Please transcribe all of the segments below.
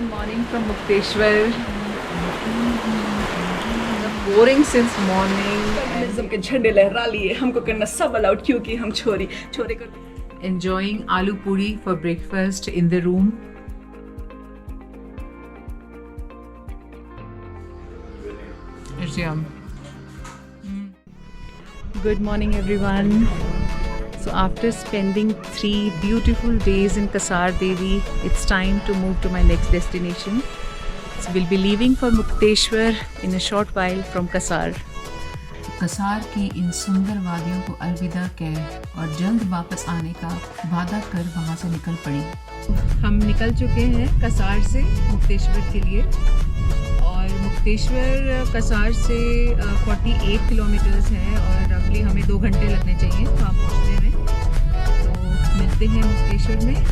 morning from Mukteshwar. Boring since morning. Feminism के झंडे लहरा लिए, हमको करना सब अलाउड क्योंकि हम छोरे करते। Enjoying aloo puri for breakfast in the room. It's yum. Good morning, everyone. So after spending 3 beautiful days in Kasar Devi, it's time to move to my next destination. So we'll be leaving for Mukteshwar in a short while from Kasar. Kasar की इन सुंदर वादियों को अलविदा कह और जल्द वापस आने का वादा कर वहाँ से निकल पड़ी। हम निकल चुके हैं कसार से मुक्तेश्वर के लिए और मुक्तेश्वर कसार से 48 किलोमीटर्स है और रफली हमें 2 घंटे लगने चाहिए वहाँ पहुँचने में। तो मिलते हैं मुक्तेश्वर में,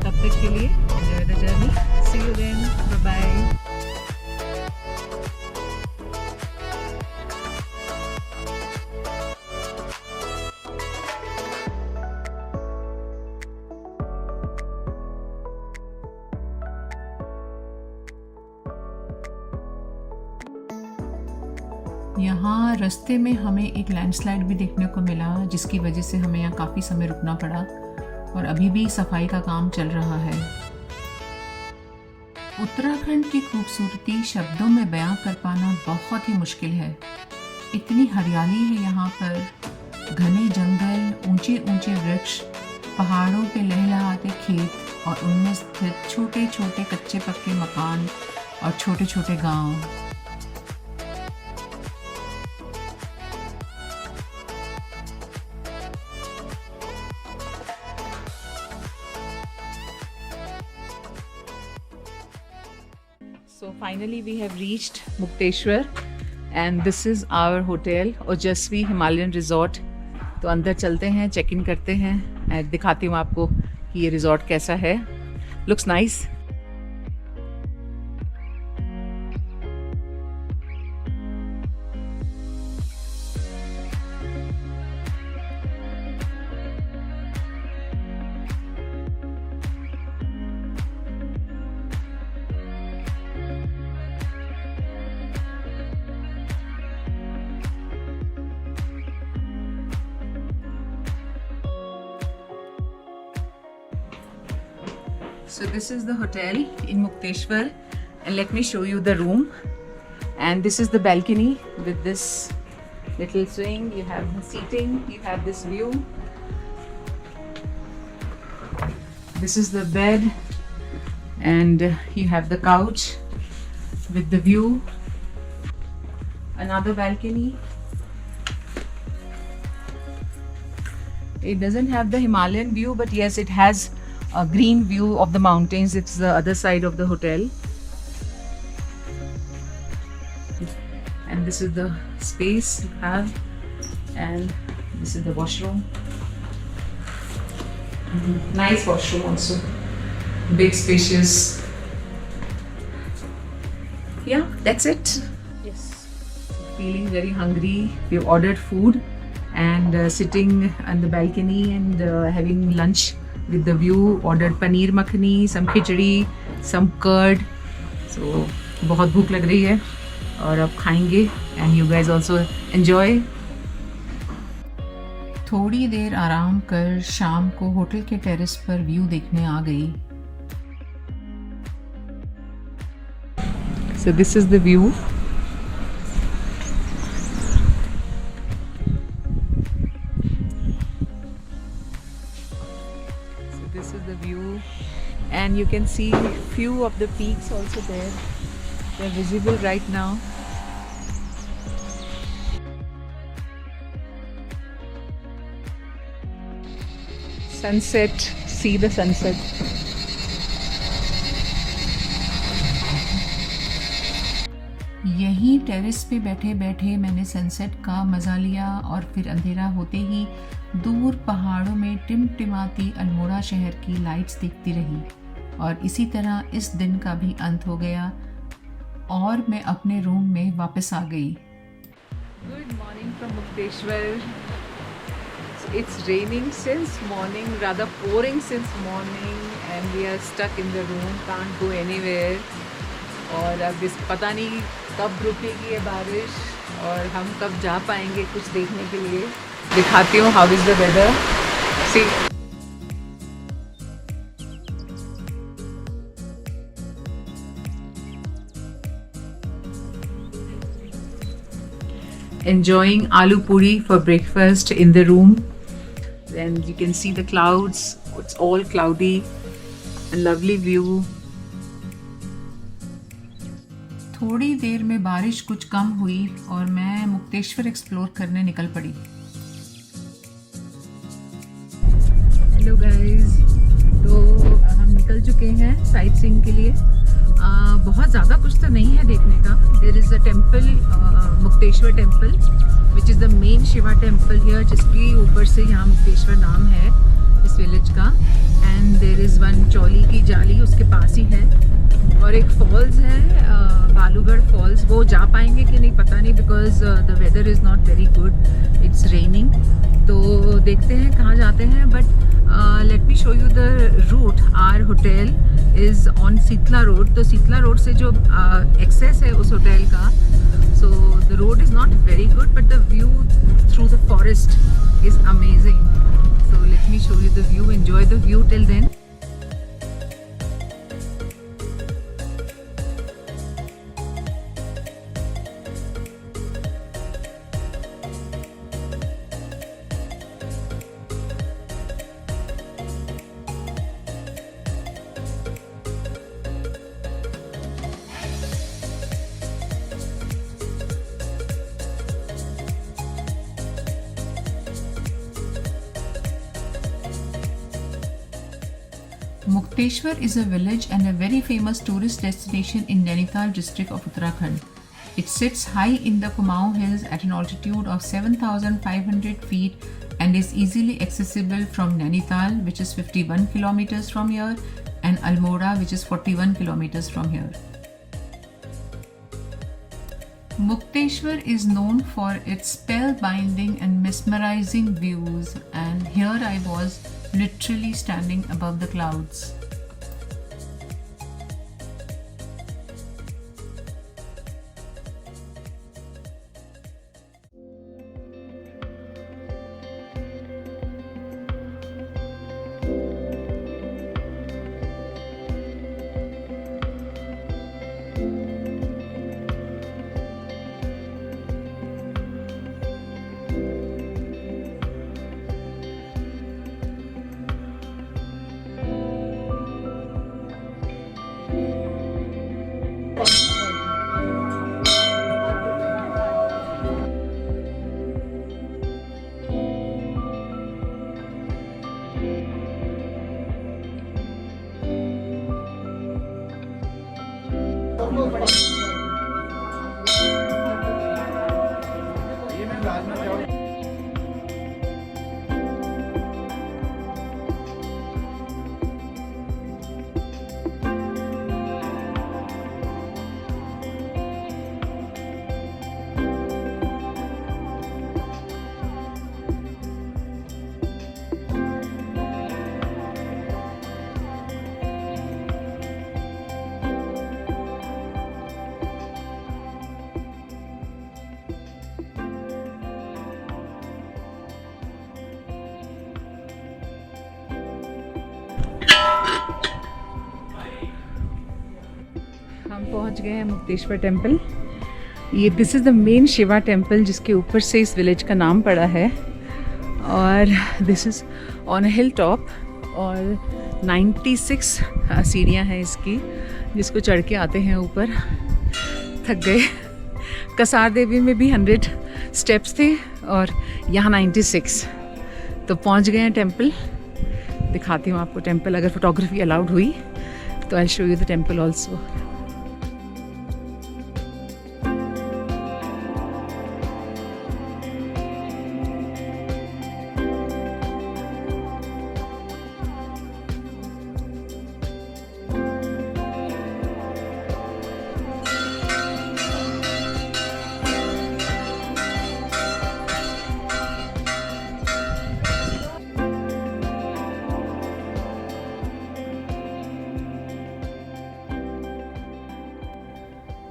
तब तक के लिए enjoy the journey. See you then, bye bye. यहाँ रास्ते में हमें एक लैंडस्लाइड भी देखने को मिला, जिसकी वजह से हमें यहाँ काफ़ी समय रुकना पड़ा और अभी भी सफाई का काम चल रहा है। उत्तराखंड की खूबसूरती शब्दों में बयां कर पाना बहुत ही मुश्किल है। इतनी हरियाली है यहाँ पर, घने जंगल, ऊंचे ऊंचे वृक्ष, पहाड़ों पे लहलहाते खेत और उनमें स्थित छोटे छोटे कच्चे पक्के मकान और छोटे छोटे गांव। So finally we have reached Mukteshwar and this is our hotel Ojasvi Himalayan Resort। तो अंदर चलते हैं, चेक इन करते हैं और दिखाती हूँ आपको कि ये रिजॉर्ट कैसा है। Looks nice. So this is the hotel in Mukteshwar and let me show you the room. And this is the balcony with this little swing. You have the seating, you have this view. This is the bed and you have the couch with the view. Another balcony. It doesn't have the Himalayan view, but yes, it has a green view of the mountains. It's the other side of the hotel. And this is the space you have. And this is the washroom. Nice washroom also. Big, spacious. Yeah, that's it. Yes. Feeling very hungry. We ordered food and sitting on the balcony and having lunch with the view. Ordered paneer makhani, some khichdi, some curd. So बहुत भूख लग रही है और अब खाएंगे and you guys also enjoy. थोड़ी देर आराम कर शाम को होटल के टेरेस पर व्यू देखने आ गई। So this is the view. This is the view and you can see few of the peaks also there. They're visible right now. Sunset, see the sunset. यहीं टेरेस पे बैठे बैठे मैंने sunset का मज़ा लिया और फिर अंधेरा होते ही दूर पहाड़ों में टिमटिमाती अल्मोड़ा शहर की लाइट्स दिखती रही और इसी तरह इस दिन का भी अंत हो गया और मैं अपने रूम में वापस आ गई। Good morning from Mukteshwar. It's raining since morning, rather pouring since morning, and we are stuck in the room, can't go anywhere. और अब इस पता नहीं कब रुकेगी ये बारिश और हम कब जा पाएंगे कुछ देखने के लिए. दिखाती हूँ how is the weather. See enjoying aloo puri for breakfast in the room. And you can see the clouds. It's all cloudy. A lovely view. थोड़ी देर में बारिश कुछ कम हुई और मैं मुक्तेश्वर एक्सप्लोर करने निकल पड़ी. हेलो गाइस, तो हम निकल चुके हैं साइट सीइंग के लिए. बहुत ज़्यादा कुछ तो नहीं है देखने का. There is a temple, Mukteshwar temple, which is the main Shiva temple here, जिसके ऊपर से यहाँ मुक्तेश्वर नाम है इस विलेज का. एंड देयर इज़ वन चौली की जाली उसके पास ही है. और एक फॉल्स है, बालूगढ़ फॉल्स. वो जा पाएंगे कि नहीं पता नहीं, because the weather is not very good, it's raining. तो देखते हैं कहाँ जाते हैं. But let me show you the route. Our hotel is on Sheetla road. तो शीतला रोड से जो एक्सेस है उस होटल का, so the road is not very good, but the view through the forest is amazing. So let me show you the view. Enjoy the view till then. Mukteshwar is a village and a very famous tourist destination in Nainital district of Uttarakhand. It sits high in the Kumaon Hills at an altitude of 7,500 feet and is easily accessible from Nainital, which is 51 kilometers from here, and Almora, which is 41 kilometers from here. Mukteshwar is known for its spellbinding and mesmerizing views, and here I was literally standing above the clouds. हम पहुंच गए हैं Mukteshwar temple. ये this is the main Shiva temple, जिसके ऊपर से इस village का नाम पड़ा है. और this is on a hill top, और 96 सीढ़ियाँ हैं इसकी, जिसको चढ़ के आते हैं ऊपर. थक गए. कसार देवी में भी 100 स्टेप्स थे और यहाँ 96. तो पहुँच गए हैं टेम्पल. दिखाती हूँ आपको टेम्पल, अगर फोटोग्राफी अलाउड हुई तो I show you the temple also.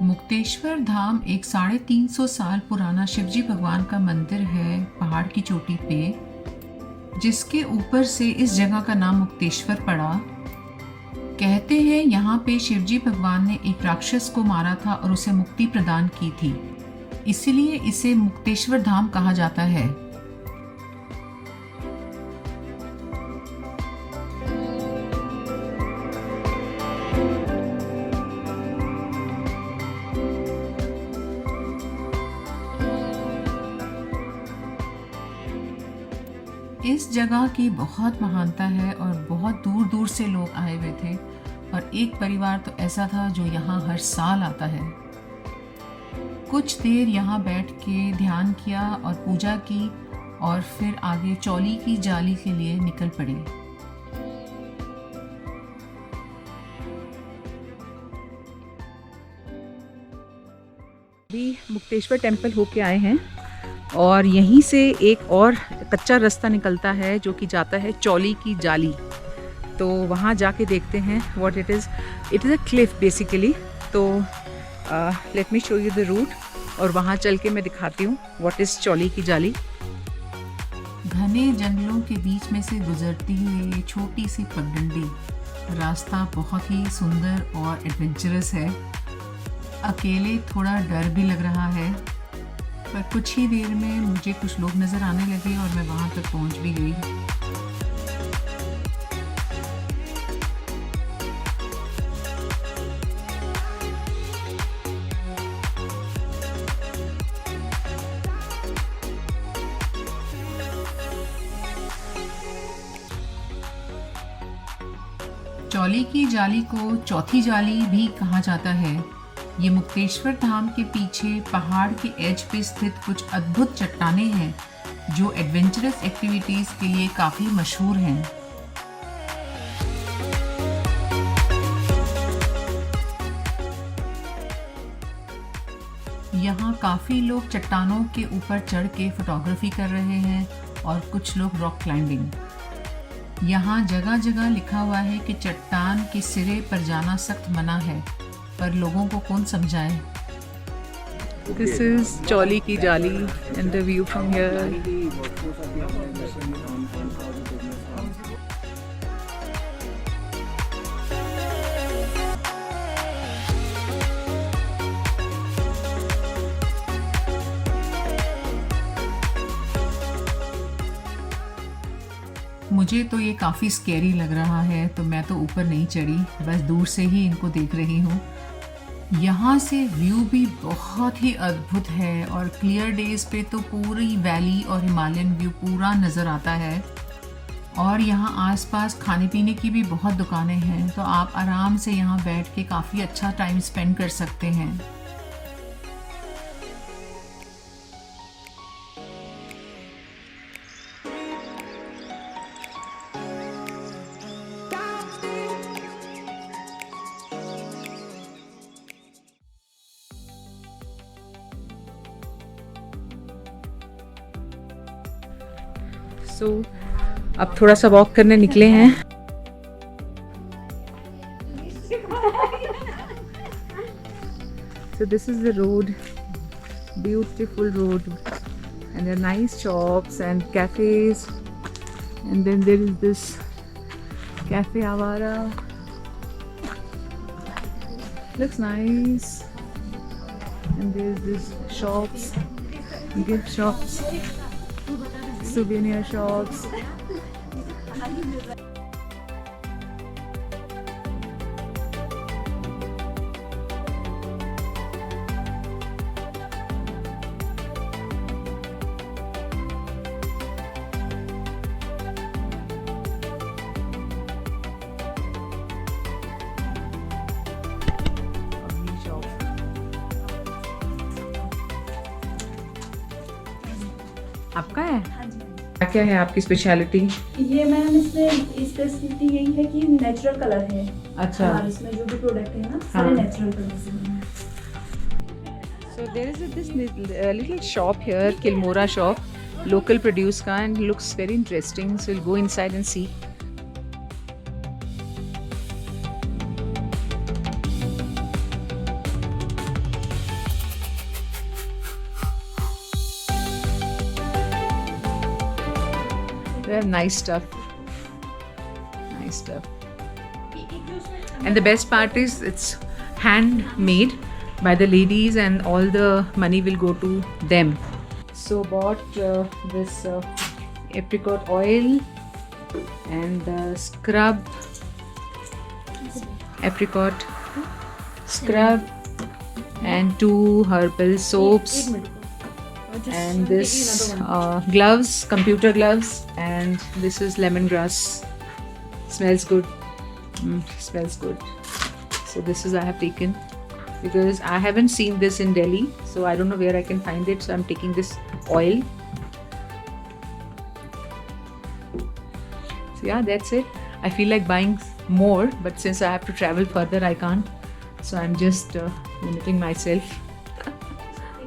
Mukteshwar Dham एक 350 साल पुराना शिवजी भगवान का मंदिर है पहाड़ की चोटी पे, जिसके ऊपर से इस जगह का नाम मुक्तेश्वर पड़ा। कहते हैं यहाँ पे शिवजी भगवान ने एक राक्षस को मारा था और उसे मुक्ति प्रदान की थी, इसीलिए इसे मुक्तेश्वर धाम कहा जाता है। इस जगह की बहुत महानता है और बहुत दूर दूर से लोग आए हुए थे, और एक परिवार तो ऐसा था जो यहाँ हर साल आता है। कुछ देर यहाँ बैठ के ध्यान किया और पूजा की, और फिर आगे चौली की जाली के लिए निकल पड़े। अभी मुक्तेश्वर टेम्पल होके आए हैं, और यहीं से एक और कच्चा रास्ता निकलता है जो कि जाता है चौली की जाली। तो वहाँ जाके देखते हैं what it is a cliff basically. तो let me show you the route, और वहाँ चल के मैं दिखाती हूँ व्हाट इज़ चौली की जाली। घने जंगलों के बीच में से गुजरती हुई ये छोटी सी पगडंडी रास्ता बहुत ही सुंदर और एडवेंचरस है। अकेले थोड़ा डर भी लग रहा है, पर कुछ ही देर में मुझे कुछ लोग नज़र आने लगे और मैं वहाँ तक पहुँच भी गई। चौली की जाली को चौथी जाली भी कहा जाता है। ये मुक्तेश्वर धाम के पीछे पहाड़ के एज पे स्थित कुछ अद्भुत चट्टानें हैं जो एडवेंचरस एक्टिविटीज़ के लिए काफ़ी मशहूर हैं। यहाँ काफ़ी लोग चट्टानों के ऊपर चढ़ के फोटोग्राफी कर रहे हैं और कुछ लोग रॉक क्लाइंबिंग। यहाँ जगह जगह लिखा हुआ है कि चट्टान के सिरे पर जाना सख्त मना है, पर लोगों को कौन समझाए। दिस इज चौली की जाली and the view from here. मुझे तो ये काफ़ी स्कैरी लग रहा है, तो मैं तो ऊपर नहीं चढ़ी, बस दूर से ही इनको देख रही हूँ। यहाँ से व्यू भी बहुत ही अद्भुत है, और क्लियर डेज पे तो पूरी वैली और हिमालयन व्यू पूरा नज़र आता है। और यहाँ आसपास खाने पीने की भी बहुत दुकानें हैं, तो आप आराम से यहाँ बैठ के काफ़ी अच्छा टाइम स्पेंड कर सकते हैं। सो अब थोड़ा सा वॉक करने निकले हैं। So this is the road, beautiful road, and there are nice shops and cafes, and then there is this Cafe Avara, looks nice, and there's this shops, gift shops, souvenir shops. आपका है? हाँ जी। क्या है आपकी speciality? ये ma'am इसमें speciality यही है कि नेचुरल कलर है। अच्छा। और इसमें जो भी प्रोडक्ट है ना हाँ। सारे नेचुरल कलर से हैं। So there is this little shop here, Kilmora shop, local produce ka, and looks very interesting. So we'll go inside and see. have nice stuff. Nice stuff. And the best part is it's handmade by the ladies and all the money will go to them. So bought this apricot oil and scrub, apricot scrub and 2 herbal soaps and this gloves, computer gloves, and this is lemongrass. Smells good. Smells good. So this is I have taken because I haven't seen this in Delhi, so I don't know where I can find it, so I'm taking this oil. So yeah, that's it. I feel like buying more, but since I have to travel further I can't, so I'm just limiting myself.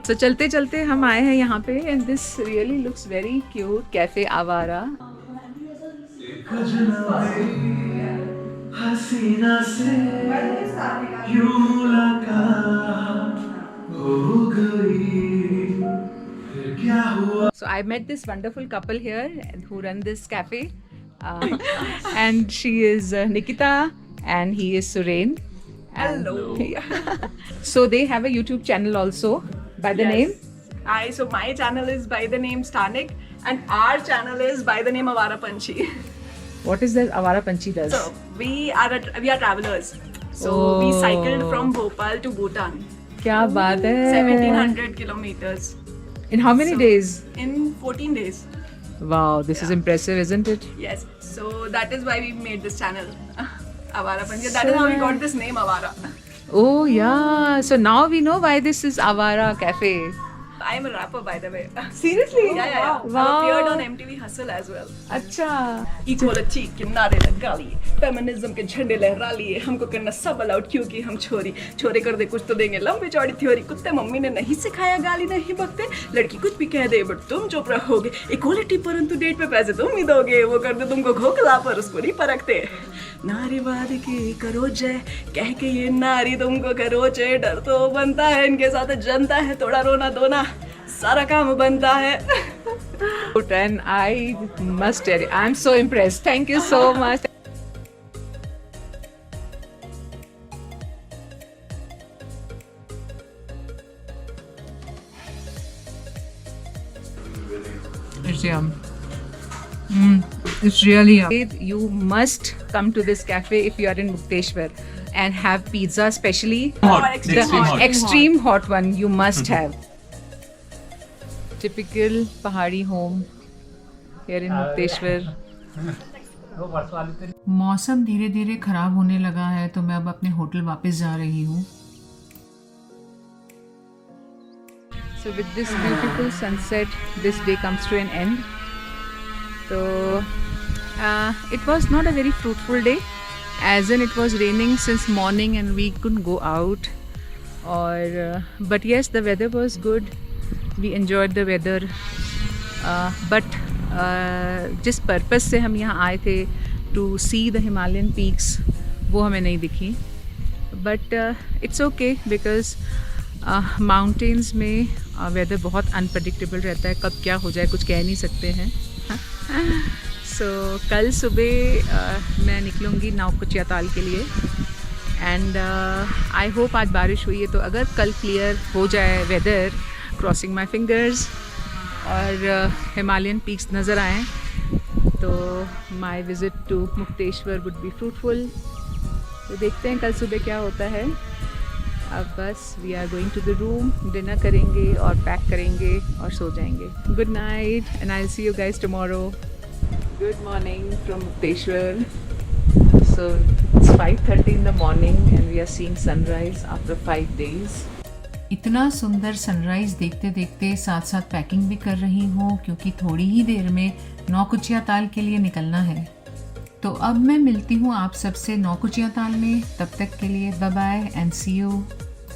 So चलते चलते हम आए हैं यहाँ पे and this really looks very cute, Cafe Avara. हसीना से यूं मुलाकात हो गई, फिर क्या हुआ? So I met this wonderful couple here who run this cafe, and she is Nikita and he is Suren. Hello. So they have a YouTube channel also by the name. Hi, so my channel is by the name Stanik and our channel is by the name Avara Panchi. What is that Avara Panchi does? So we are travelers. So we cycled from Bhopal to Bhutan. क्या बात है? 1700 kilometers. In how many days? In 14 days. Wow, this is impressive, isn't it? Yes. So that is why we made this channel. Avara Panchi. That is how we got this name Avara. Oh yeah. So now we know why this is Avara Cafe. I am a rapper by the way. Seriously? Yeah. Wow. I appeared on MTV Hustle as well. अच्छा. Equality के नारे लगा लिए, feminism के झंडे लहरा लिए, हमको करना सब अलाउड क्योंकि हम छोरे कर दे कुछ तो देंगे लंबी चौड़ी थ्योरी, कुत्ते मम्मी ने नहीं सिखाया गाली नहीं बकते, लड़की कुछ भी कह दे बट तुम चुप रहोगे, इक्वालिटी परंतु डेट पे पैसे तुम ही दोगे, वो कर दे तुमको खोखला पर उसको नहीं परखते, नारीवाद की करो जय कह के ये नारी तुमको करो चे, डर तो बनता है इनके साथ जनता है, थोड़ा रोना धोना सारा काम बनता है. And I must tell you, I'm so impressed. Thank you so much. It's yum. It's really yum. You must come to this cafe if you are in Mukteshwar and have pizza, especially the extreme hot one. You must have. Typical Pahadi home here in Mukteshwar. मौसम धीरे धीरे खराब होने लगा है तो मैं अब अपने होटल वापस जा रही हूँ. So with this beautiful sunset, this day comes to an end. So it was not a very fruitful day, as in it was raining since morning and we couldn't go out. But yes, the weather was good. We enjoyed the weather. But जिस purpose से हम यहाँ आए थे to see the Himalayan peaks, वो हमें नहीं दिखी. But it's okay because mountains में वेदर बहुत अनप्रडिक्टेबल रहता है, कब क्या हो जाए कुछ कह नहीं सकते हैं. सो कल सुबह मैं निकलूँगी नौकुचिया ताल के लिए एंड आई होप आज बारिश हुई है, तो अगर कल क्लियर हो जाए वेदर, क्रॉसिंग माई फिंगर्स, और हिमालयन पीक्स नज़र आएँ तो my visit to Mukteshwar would be fruitful. तो देखते हैं कल सुबह क्या होता है. अब बस we are going to the room, dinner करेंगे और पैक करेंगे और सो जाएंगे. Good night and I will see you guys tomorrow. Good morning from Mukteshwar. So it's 5:30 in the morning and we are seeing sunrise after 5 days. इतना सुंदर sunrise देखते देखते साथ साथ पैकिंग भी कर रही हूँ क्योंकि थोड़ी ही देर में नौकुचिया ताल के लिए निकलना है. तो अब मैं मिलती हूँ आप सबसे नौकुचिया ताल में. तब तक के लिए bye bye and see you.